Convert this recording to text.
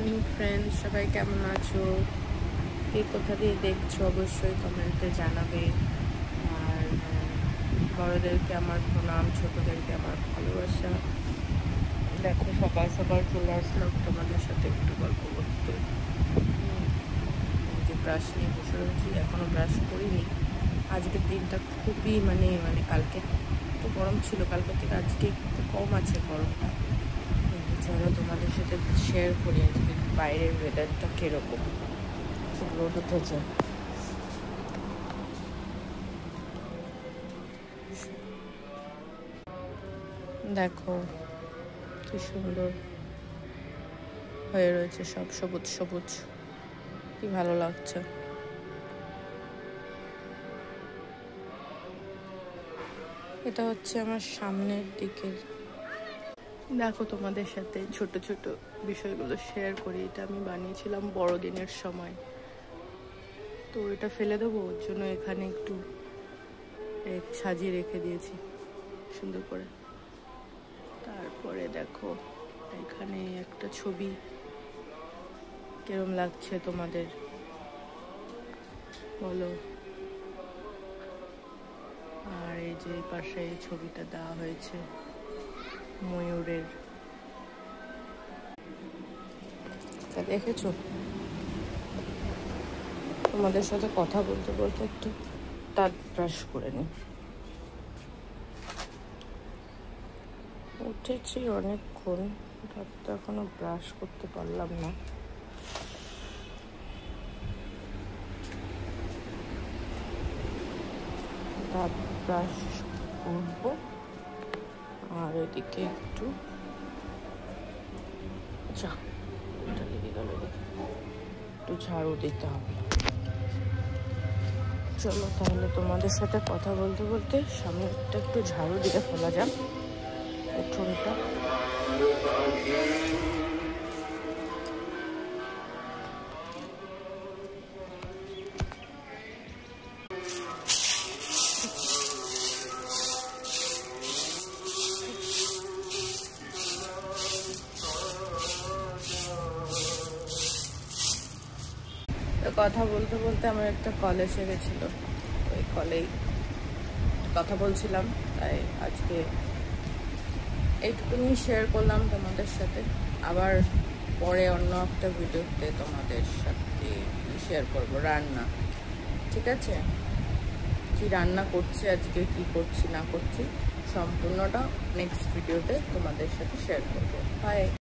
Morning friends, সবাই কেমন আছো? কে কোথা দিয়ে দেখছো অবশ্যই কমেন্টে জানাবে। আর বড়োদেরকে আমার প্রণাম, ছোটোদেরকে আমার ভালোবাসা। দেখো সকাল সকাল চলে আসলাম তোমাদের সাথে একটু গল্প করতে। যে ব্রাশ নিয়ে বসে রয়েছি, এখনও ব্রাশ করিনি। আজকের দিনটা খুবই মানে কালকে তো গরম ছিল, কালকে থেকে আজকে একটু কম আছে গরমটা। কিন্তু চলো তোমাদের সাথে শেয়ার করি আজকে বাইরের ওয়েদারটা কীরকম। খুব রোদ উঠেছে। দেখো কি সুন্দর হয়ে রয়েছে, সব সবুজ সবুজ, কি ভালো লাগছে। এটা হচ্ছে আমার সামনের দিকের। দেখো তোমাদের সাথে ছোট ছোট বিষয়গুলো শেয়ার করি। এটা আমি বানিয়েছিলাম বড়দিনের সময়, তো এটা ফেলে দেবো, ওর জন্য এখানে একটু সাজিয়ে রেখে দিয়েছি সুন্দর করে। তারপরে দেখো এখানে একটা ছবি, কিরম লাগছে তোমাদের বলো। আর এই যে পাশে এই ছবিটা দেওয়া হয়েছে ময়ূরের, দেখেছো? তোমাদের সাথে কথা বলতে বলতে একটু দাঁত ব্রাশ করে নিই। উঠেছি অনেকক্ষণ, দাঁত তো এখনো ব্রাশ করতে পারলাম না। দাঁত ব্রাশ করবো, আর এদিকে একটু একটু ঝাড়ু দিতে হবে। চলো তাহলে তোমাদের সাথে কথা বলতে বলতে সামনেটা একটু ঝাড়ু দিয়ে ফেলা যাক, উঠোনটা। কথা বলতে বলতে আমার একটা কল এসে গেছিলো, ওই কলেই কথা বলছিলাম, তাই আজকে এইটুকুনি শেয়ার করলাম তোমাদের সাথে। আবার পরে অন্য একটা ভিডিওতে তোমাদের সাথে শেয়ার করব রান্না, ঠিক আছে? কি রান্না করছি আজকে, কি করছি না করছি, সম্পূর্ণটা নেক্সট ভিডিওতে তোমাদের সাথে শেয়ার করবো। বাই।